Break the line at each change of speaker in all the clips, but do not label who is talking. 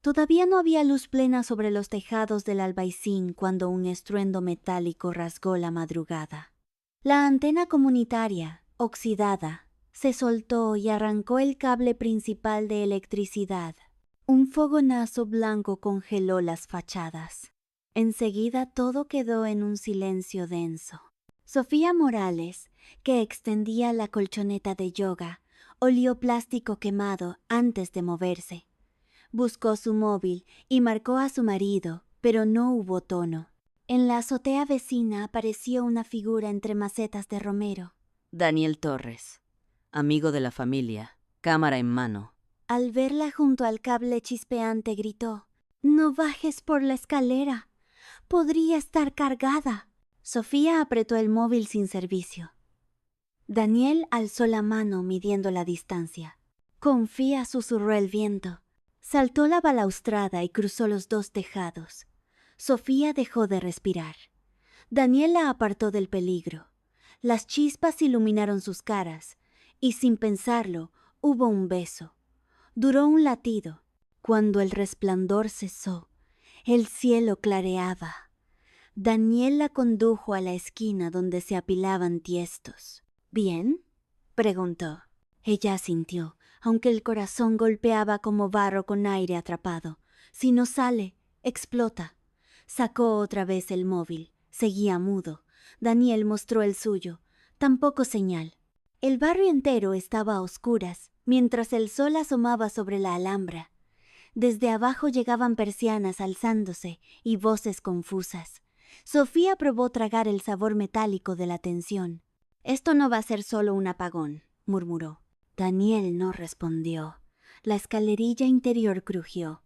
Todavía no había luz plena sobre los tejados del Albaicín cuando un estruendo metálico rasgó la madrugada. La antena comunitaria, oxidada, se soltó y arrancó el cable principal de electricidad. Un fogonazo blanco congeló las fachadas. Enseguida todo quedó en un silencio denso. Sofía Morales, que extendía la colchoneta de yoga, olió plástico quemado antes de moverse. Buscó su móvil y marcó a su marido, pero no hubo tono. En la azotea vecina apareció una figura entre macetas de romero.
Daniel Torres, amigo de la familia, cámara en mano.
Al verla junto al cable chispeante gritó: «No bajes por la escalera. Podría estar cargada». Sofía apretó el móvil sin servicio. Daniel alzó la mano midiendo la distancia. «Confía», susurró el viento. Saltó la balaustrada y cruzó los dos tejados. Sofía dejó de respirar. Daniel la apartó del peligro. Las chispas iluminaron sus caras, y sin pensarlo, hubo un beso. Duró un latido. Cuando el resplandor cesó, el cielo clareaba. Daniel la condujo a la esquina donde se apilaban tiestos. «¿Bien?», preguntó. Ella asintió, aunque el corazón golpeaba como barro con aire atrapado. Si no sale, explota. Sacó otra vez el móvil. Seguía mudo. Daniel mostró el suyo. Tampoco señal. El barrio entero estaba a oscuras, mientras el sol asomaba sobre la Alhambra. Desde abajo llegaban persianas alzándose y voces confusas. Sofía probó tragar el sabor metálico de la tensión. «Esto no va a ser solo un apagón», murmuró. Daniel no respondió. La escalerilla interior crujió.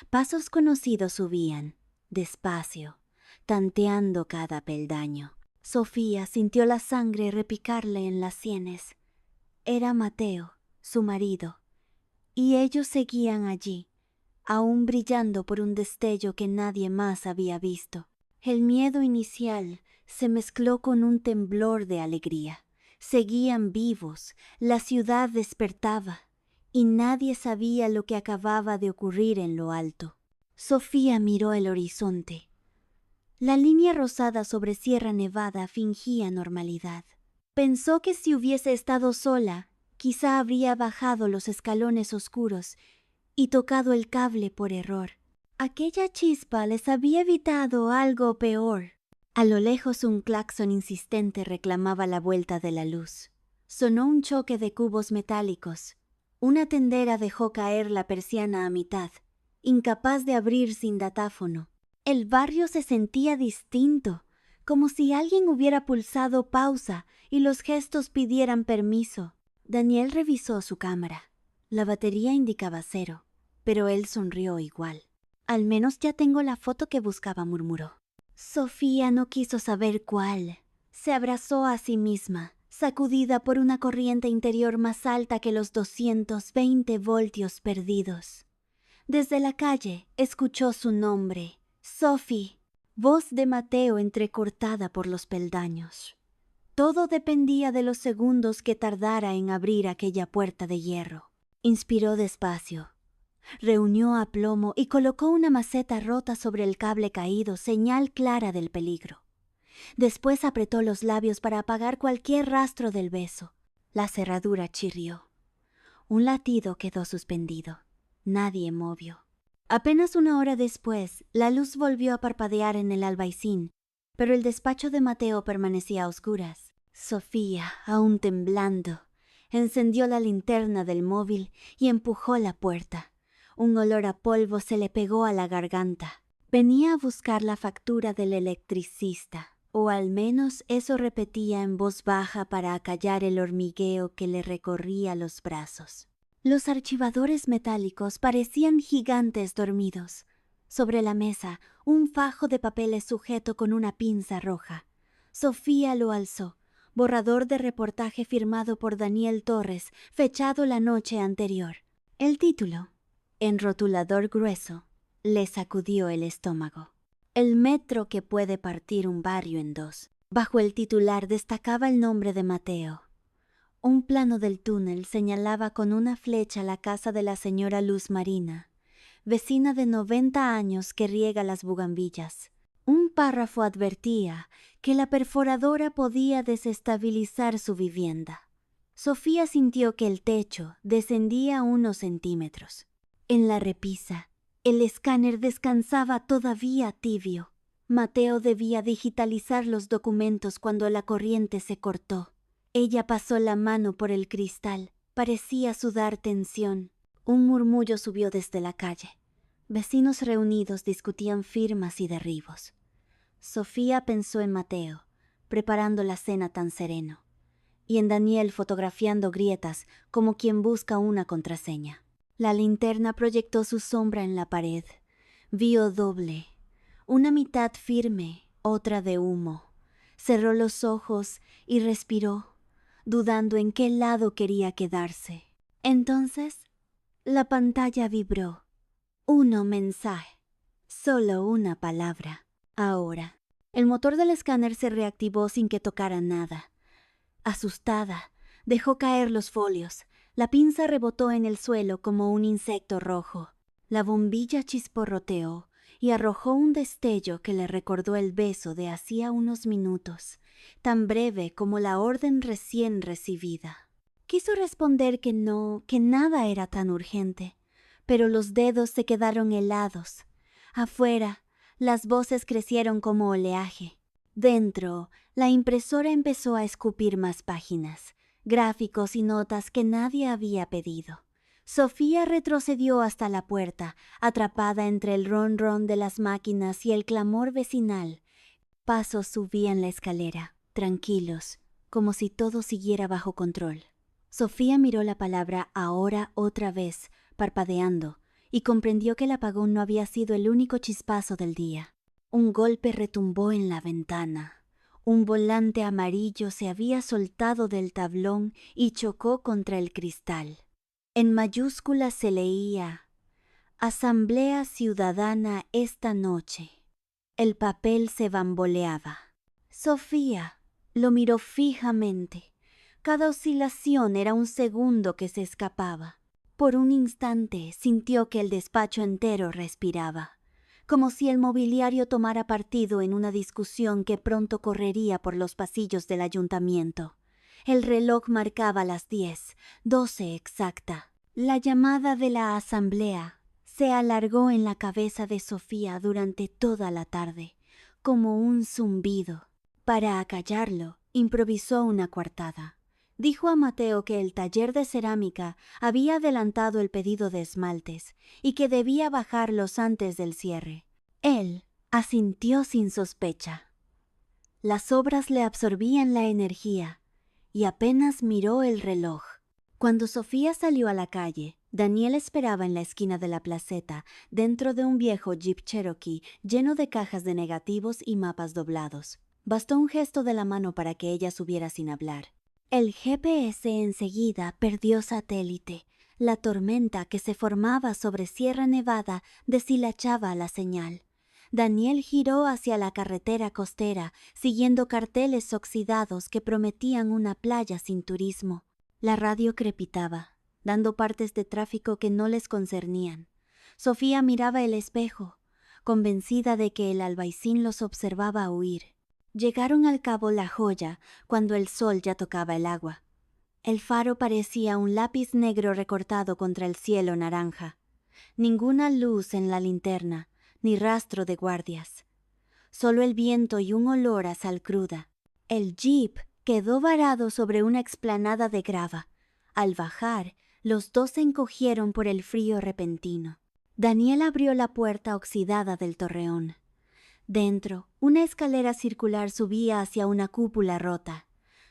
Pasos conocidos subían, despacio, tanteando cada peldaño. Sofía sintió la sangre repicarle en las sienes. Era Mateo, su marido, y ellos seguían allí, aún brillando por un destello que nadie más había visto. El miedo inicial se mezcló con un temblor de alegría. Seguían vivos, la ciudad despertaba, y nadie sabía lo que acababa de ocurrir en lo alto. Sofía miró el horizonte. La línea rosada sobre Sierra Nevada fingía normalidad. Pensó que si hubiese estado sola, quizá habría bajado los escalones oscuros y tocado el cable por error. Aquella chispa les había evitado algo peor. A lo lejos un claxon insistente reclamaba la vuelta de la luz. Sonó un choque de cubos metálicos. Una tendera dejó caer la persiana a mitad, incapaz de abrir sin datáfono. El barrio se sentía distinto, como si alguien hubiera pulsado pausa y los gestos pidieran permiso. Daniel revisó su cámara. La batería indicaba 0, pero él sonrió igual. «Al menos ya tengo la foto que buscaba», murmuró. Sofía no quiso saber cuál. Se abrazó a sí misma, sacudida por una corriente interior más alta que los 220 voltios perdidos. Desde la calle escuchó su nombre, Sophie, voz de Mateo entrecortada por los peldaños. Todo dependía de los segundos que tardara en abrir aquella puerta de hierro. Inspiró despacio. Reunió aplomo y colocó una maceta rota sobre el cable caído, señal clara del peligro. Después apretó los labios para apagar cualquier rastro del beso. La cerradura chirrió. Un latido quedó suspendido. Nadie movió. Apenas una hora después, la luz volvió a parpadear en el Albaicín, pero el despacho de Mateo permanecía a oscuras. Sofía, aún temblando, encendió la linterna del móvil y empujó la puerta. Un olor a polvo se le pegó a la garganta. Venía a buscar la factura del electricista, o al menos eso repetía en voz baja para acallar el hormigueo que le recorría los brazos. Los archivadores metálicos parecían gigantes dormidos. Sobre la mesa, un fajo de papeles sujeto con una pinza roja. Sofía lo alzó. Borrador de reportaje firmado por Daniel Torres, fechado la noche anterior. El título, en rotulador grueso, le sacudió el estómago. El metro que puede partir un barrio en dos. Bajo el titular destacaba el nombre de Mateo. Un plano del túnel señalaba con una flecha la casa de la señora Luz Marina, vecina de 90 años que riega las bugambillas. Un párrafo advertía que la perforadora podía desestabilizar su vivienda. Sofía sintió que el techo descendía unos centímetros. En la repisa, el escáner descansaba todavía tibio. Mateo debía digitalizar los documentos cuando la corriente se cortó. Ella pasó la mano por el cristal. Parecía sudar tensión. Un murmullo subió desde la calle. Vecinos reunidos discutían firmas y derribos. Sofía pensó en Mateo, preparando la cena tan sereno, y en Daniel fotografiando grietas como quien busca una contraseña. La linterna proyectó su sombra en la pared. Vio doble, una mitad firme, otra de humo. Cerró los ojos y respiró, dudando en qué lado quería quedarse. Entonces, la pantalla vibró. Un mensaje. Solo una palabra. Ahora. El motor del escáner se reactivó sin que tocara nada. Asustada, dejó caer los folios. La pinza rebotó en el suelo como un insecto rojo. La bombilla chisporroteó y arrojó un destello que le recordó el beso de hacía unos minutos, tan breve como la orden recién recibida. Quiso responder que no, que nada era tan urgente, pero los dedos se quedaron helados. Afuera, las voces crecieron como oleaje. Dentro, la impresora empezó a escupir más páginas, gráficos y notas que nadie había pedido. Sofía retrocedió hasta la puerta, atrapada entre el ronron de las máquinas y el clamor vecinal. Pasos subían la escalera, tranquilos, como si todo siguiera bajo control. Sofía miró la palabra ahora otra vez, parpadeando, y comprendió que el apagón no había sido el único chispazo del día. Un golpe retumbó en la ventana. Un volante amarillo se había soltado del tablón y chocó contra el cristal. En mayúsculas se leía: Asamblea Ciudadana esta noche. El papel se bamboleaba. Sofía lo miró fijamente. Cada oscilación era un segundo que se escapaba. Por un instante sintió que el despacho entero respiraba, como si el mobiliario tomara partido en una discusión que pronto correría por los pasillos del ayuntamiento. El reloj marcaba las 10, 12 exacta. La llamada de la asamblea se alargó en la cabeza de Sofía durante toda la tarde, como un zumbido. Para acallarlo, improvisó una coartada. Dijo a Mateo que el taller de cerámica había adelantado el pedido de esmaltes y que debía bajarlos antes del cierre. Él asintió sin sospecha. Las obras le absorbían la energía y apenas miró el reloj. Cuando Sofía salió a la calle, Daniel esperaba en la esquina de la placeta, dentro de un viejo Jeep Cherokee lleno de cajas de negativos y mapas doblados. Bastó un gesto de la mano para que ella subiera sin hablar. El GPS enseguida perdió satélite. La tormenta que se formaba sobre Sierra Nevada deshilachaba la señal. Daniel giró hacia la carretera costera, siguiendo carteles oxidados que prometían una playa sin turismo. La radio crepitaba, dando partes de tráfico que no les concernían. Sofía miraba el espejo, convencida de que el albaicín los observaba huir. Llegaron al cabo La Joya cuando el sol ya tocaba el agua. El faro parecía un lápiz negro recortado contra el cielo naranja. Ninguna luz en la linterna, ni rastro de guardias. Solo el viento y un olor a sal cruda. El jeep quedó varado sobre una explanada de grava. Al bajar, los dos se encogieron por el frío repentino. Daniel abrió la puerta oxidada del torreón. Dentro, una escalera circular subía hacia una cúpula rota.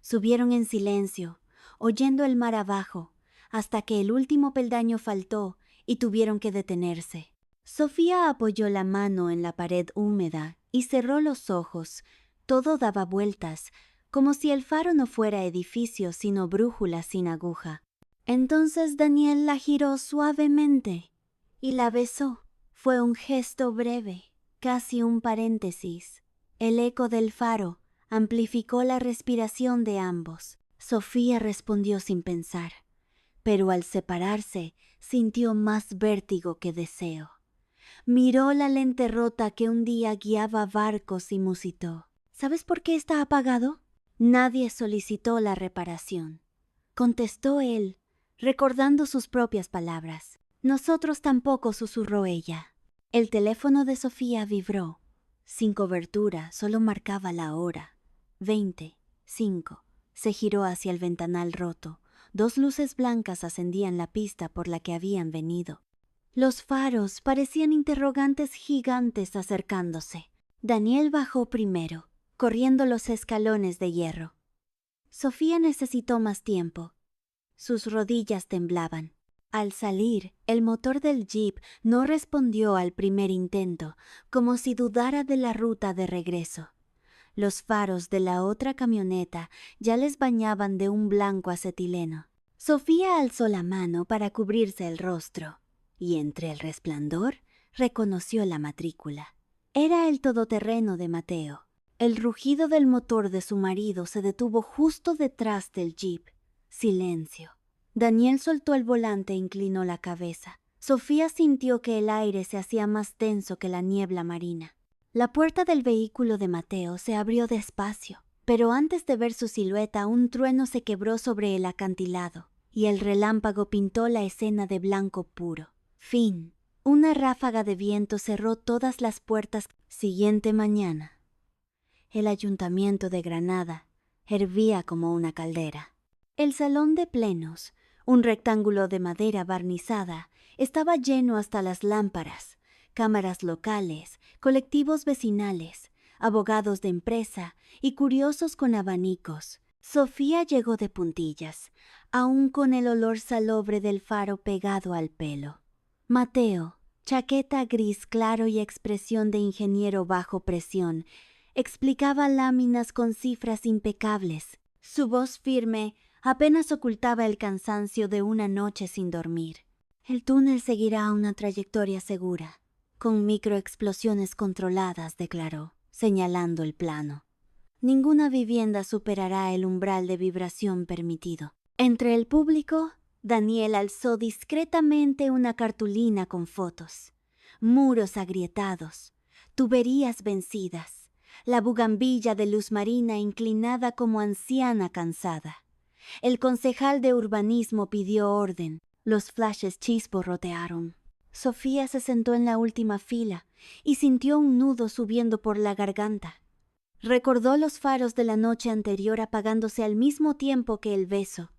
Subieron en silencio, oyendo el mar abajo, hasta que el último peldaño faltó y tuvieron que detenerse. Sofía apoyó la mano en la pared húmeda y cerró los ojos. Todo daba vueltas, como si el faro no fuera edificio sino brújula sin aguja. Entonces Daniel la giró suavemente y la besó. Fue un gesto breve, casi un paréntesis. El eco del faro amplificó la respiración de ambos. Sofía respondió sin pensar, pero al separarse sintió más vértigo que deseo. Miró la lente rota que un día guiaba barcos y musitó. ¿Sabes por qué está apagado? Nadie solicitó la reparación. Contestó él, recordando sus propias palabras. Nosotros tampoco, susurró ella. El teléfono de Sofía vibró. Sin cobertura, solo marcaba la hora. 20:05. Se giró hacia el ventanal roto. 2 luces blancas ascendían la pista por la que habían venido. Los faros parecían interrogantes gigantes acercándose. Daniel bajó primero, corriendo los escalones de hierro. Sofía necesitó más tiempo. Sus rodillas temblaban. Al salir, el motor del jeep no respondió al primer intento, como si dudara de la ruta de regreso. Los faros de la otra camioneta ya les bañaban de un blanco acetileno. Sofía alzó la mano para cubrirse el rostro, y entre el resplandor reconoció la matrícula. Era el todoterreno de Mateo. El rugido del motor de su marido se detuvo justo detrás del jeep. Silencio. Daniel soltó el volante e inclinó la cabeza. Sofía sintió que el aire se hacía más denso que la niebla marina. La puerta del vehículo de Mateo se abrió despacio, pero antes de ver su silueta un trueno se quebró sobre el acantilado, y el relámpago pintó la escena de blanco puro. Fin. Una ráfaga de viento cerró todas las puertas. Siguiente mañana. El ayuntamiento de Granada hervía como una caldera. El salón de plenos, un rectángulo de madera barnizada, estaba lleno hasta las lámparas. Cámaras locales, colectivos vecinales, abogados de empresa y curiosos con abanicos. Sofía llegó de puntillas, aún con el olor salobre del faro pegado al pelo. Mateo, chaqueta gris claro y expresión de ingeniero bajo presión, explicaba láminas con cifras impecables. Su voz firme apenas ocultaba el cansancio de una noche sin dormir. El túnel seguirá una trayectoria segura, con microexplosiones controladas, declaró, señalando el plano. Ninguna vivienda superará el umbral de vibración permitido. Entre el público, Daniel alzó discretamente una cartulina con fotos. Muros agrietados, tuberías vencidas, la bugambilla de luz marina inclinada como anciana cansada. El concejal de urbanismo pidió orden. Los flashes chisporrotearon. Sofía se sentó en la última fila y sintió un nudo subiendo por la garganta. Recordó los faros de la noche anterior apagándose al mismo tiempo que el beso.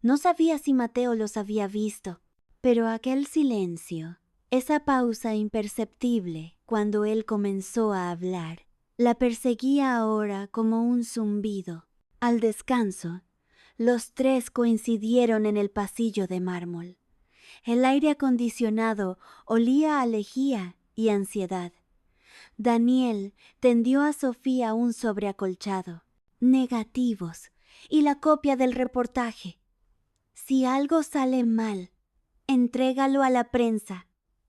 No sabía si Mateo los había visto, pero aquel silencio, esa pausa imperceptible cuando él comenzó a hablar, la perseguía ahora como un zumbido. Al descanso, los tres coincidieron en el pasillo de mármol. El aire acondicionado olía a lejía y ansiedad. Daniel tendió a Sofía un sobreacolchado, negativos y la copia del reportaje. Si algo sale mal, entrégalo a la prensa,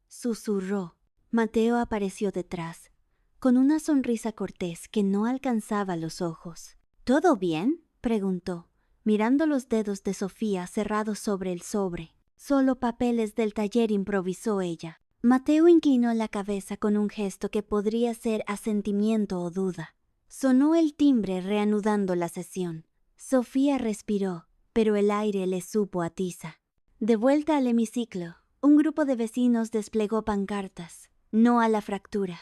susurró. Mateo apareció detrás, con una sonrisa cortés que no alcanzaba los ojos. ¿Todo bien?, preguntó, mirando los dedos de Sofía cerrados sobre el sobre. Solo papeles del taller, improvisó ella. Mateo inclinó la cabeza con un gesto que podría ser asentimiento o duda. Sonó el timbre reanudando la sesión. Sofía respiró, pero el aire le supo a tiza. De vuelta al hemiciclo, un grupo de vecinos desplegó pancartas. No a la fractura.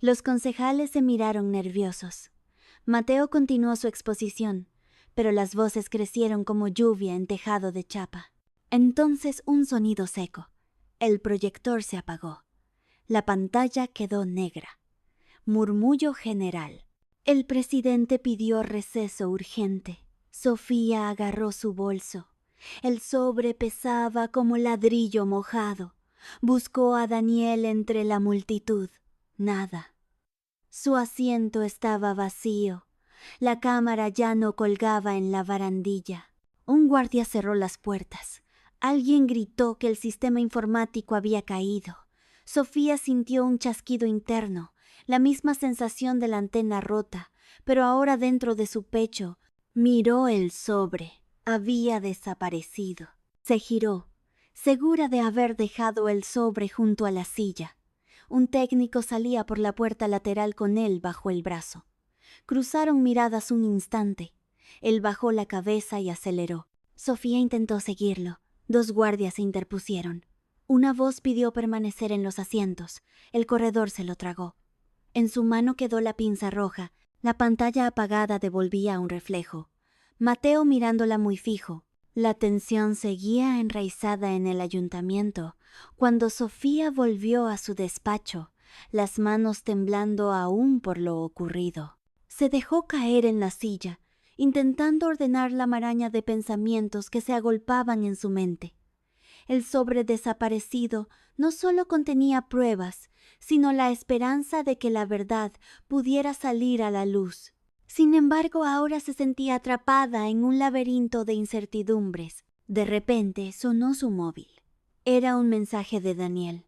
Los concejales se miraron nerviosos. Mateo continuó su exposición, pero las voces crecieron como lluvia en tejado de chapa. Entonces un sonido seco. El proyector se apagó. La pantalla quedó negra. Murmullo general. El presidente pidió receso urgente. Sofía agarró su bolso. El sobre pesaba como ladrillo mojado. Buscó a Daniel entre la multitud. Nada. Su asiento estaba vacío. La cámara ya no colgaba en la barandilla. Un guardia cerró las puertas. Alguien gritó que el sistema informático había caído. Sofía sintió un chasquido interno, la misma sensación de la antena rota, pero ahora dentro de su pecho. Miró el sobre. Había desaparecido. Se giró, segura de haber dejado el sobre junto a la silla. Un técnico salía por la puerta lateral con él bajo el brazo. Cruzaron miradas un instante. Él bajó la cabeza y aceleró. Sofía intentó seguirlo. 2 guardias se interpusieron. Una voz pidió permanecer en los asientos. El corredor se lo tragó. En su mano quedó la pinza roja. La pantalla apagada devolvía un reflejo. Mateo mirándola muy fijo. La tensión seguía enraizada en el ayuntamiento cuando Sofía volvió a su despacho, las manos temblando aún por lo ocurrido. Se dejó caer en la silla, intentando ordenar la maraña de pensamientos que se agolpaban en su mente. El sobre desaparecido no solo contenía pruebas, sino la esperanza de que la verdad pudiera salir a la luz. Sin embargo, ahora se sentía atrapada en un laberinto de incertidumbres. De repente sonó su móvil. Era un mensaje de Daniel.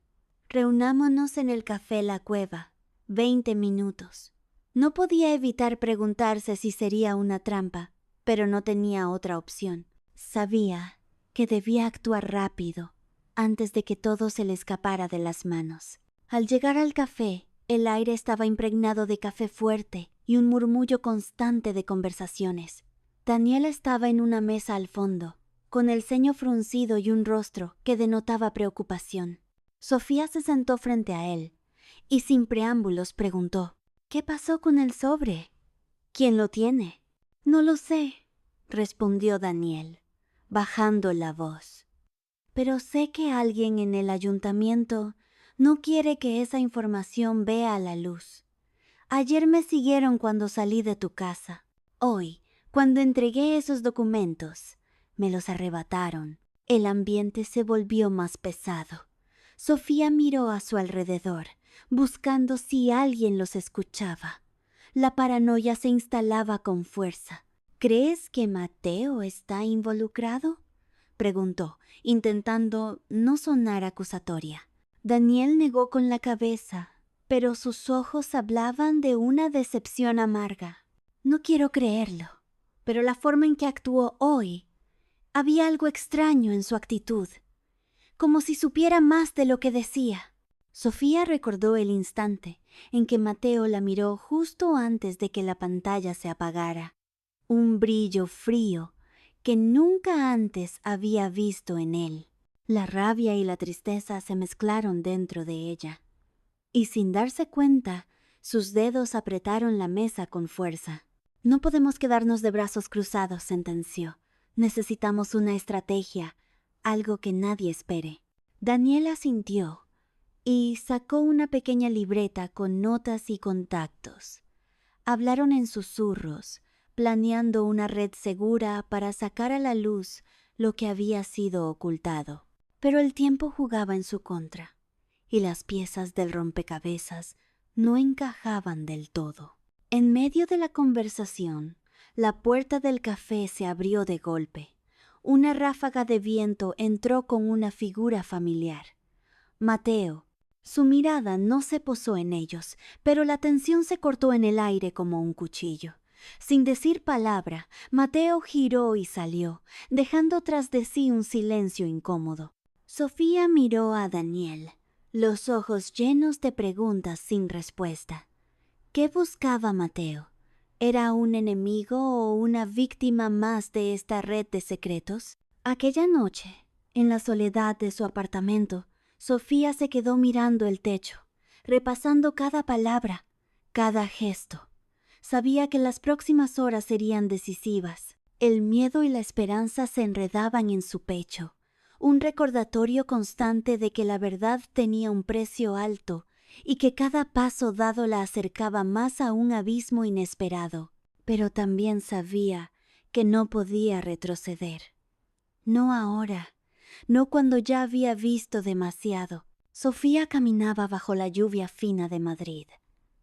Reunámonos en el café La Cueva. 20 minutos. No podía evitar preguntarse si sería una trampa, pero no tenía otra opción. Sabía que debía actuar rápido, antes de que todo se le escapara de las manos. Al llegar al café, el aire estaba impregnado de café fuerte y un murmullo constante de conversaciones. Daniel estaba en una mesa al fondo, con el ceño fruncido y un rostro que denotaba preocupación. Sofía se sentó frente a él y sin preámbulos preguntó: ¿Qué pasó con el sobre? ¿Quién lo tiene? No lo sé, respondió Daniel, bajando la voz. Pero sé que alguien en el ayuntamiento no quiere que esa información vea la luz. Ayer me siguieron cuando salí de tu casa. Hoy, cuando entregué esos documentos, me los arrebataron. El ambiente se volvió más pesado. Sofía miró a su alrededor, buscando si alguien los escuchaba. La paranoia se instalaba con fuerza. ¿Crees que Mateo está involucrado?, preguntó, intentando no sonar acusatoria. Daniel negó con la cabeza, pero sus ojos hablaban de una decepción amarga. No quiero creerlo, pero la forma en que actuó hoy, había algo extraño en su actitud, como si supiera más de lo que decía. Sofía recordó el instante en que Mateo la miró justo antes de que la pantalla se apagara. Un brillo frío que nunca antes había visto en él. La rabia y la tristeza se mezclaron dentro de ella, y sin darse cuenta, sus dedos apretaron la mesa con fuerza. No podemos quedarnos de brazos cruzados, sentenció. Necesitamos una estrategia, algo que nadie espere. Daniel asintió y sacó una pequeña libreta con notas y contactos. Hablaron en susurros, planeando una red segura para sacar a la luz lo que había sido ocultado. Pero el tiempo jugaba en su contra, y las piezas del rompecabezas no encajaban del todo. En medio de la conversación, la puerta del café se abrió de golpe. Una ráfaga de viento entró con una figura familiar. Mateo. Su mirada no se posó en ellos, pero la tensión se cortó en el aire como un cuchillo. Sin decir palabra, Mateo giró y salió, dejando tras de sí un silencio incómodo. Sofía miró a Daniel, los ojos llenos de preguntas sin respuesta. ¿Qué buscaba Mateo? ¿Era un enemigo o una víctima más de esta red de secretos? Aquella noche, en la soledad de su apartamento, Sofía se quedó mirando el techo, repasando cada palabra, cada gesto. Sabía que las próximas horas serían decisivas. El miedo y la esperanza se enredaban en su pecho, un recordatorio constante de que la verdad tenía un precio alto y que cada paso dado la acercaba más a un abismo inesperado. Pero también sabía que no podía retroceder. No ahora, no cuando ya había visto demasiado. Sofía caminaba bajo la lluvia fina de Madrid,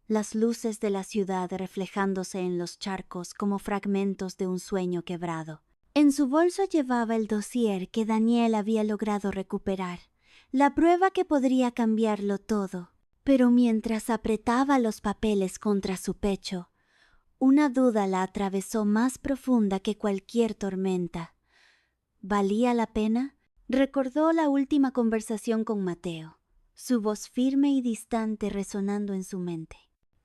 las luces de la ciudad reflejándose en los charcos como fragmentos de un sueño quebrado. En su bolso llevaba el dossier que Daniel había logrado recuperar, la prueba que podría cambiarlo todo. Pero mientras apretaba los papeles contra su pecho, una duda la atravesó más profunda que cualquier tormenta. ¿Valía la pena? Recordó la última conversación con Mateo. su voz firme y distante resonando en su mente.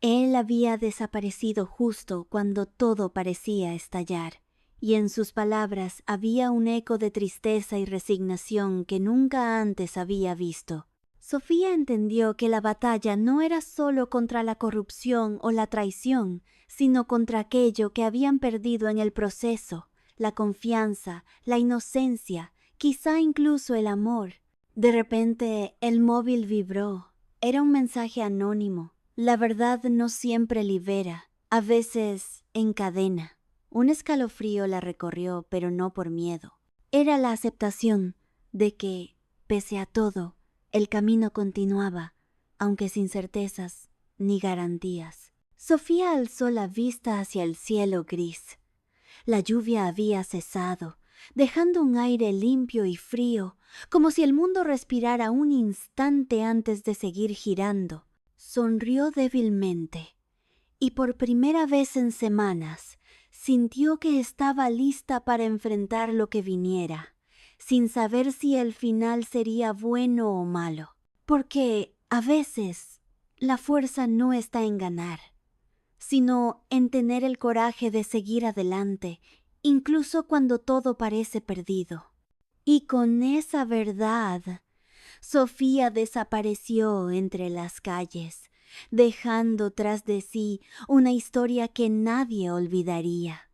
Él había desaparecido justo cuando todo parecía estallar, y en sus palabras había un eco de tristeza y resignación que nunca antes había visto. Sofía entendió que la batalla no era solo contra la corrupción o la traición, sino contra aquello que habían perdido en el proceso, la confianza, la inocencia, quizá incluso el amor. De repente, el móvil vibró. Era un mensaje anónimo. La verdad no siempre libera, a veces encadena. Un escalofrío la recorrió, pero no por miedo. Era la aceptación de que, pese a todo, el camino continuaba, aunque sin certezas ni garantías. Sofía alzó la vista hacia el cielo gris. La lluvia había cesado, dejando un aire limpio y frío, como si el mundo respirara un instante antes de seguir girando. Sonrió débilmente y por primera vez en semanas sintió que estaba lista para enfrentar lo que viniera, sin saber si el final sería bueno o malo. Porque a veces la fuerza no está en ganar, sino en tener el coraje de seguir adelante, incluso cuando todo parece perdido. Y con esa verdad, Sofía desapareció entre las calles, dejando tras de sí una historia que nadie olvidaría.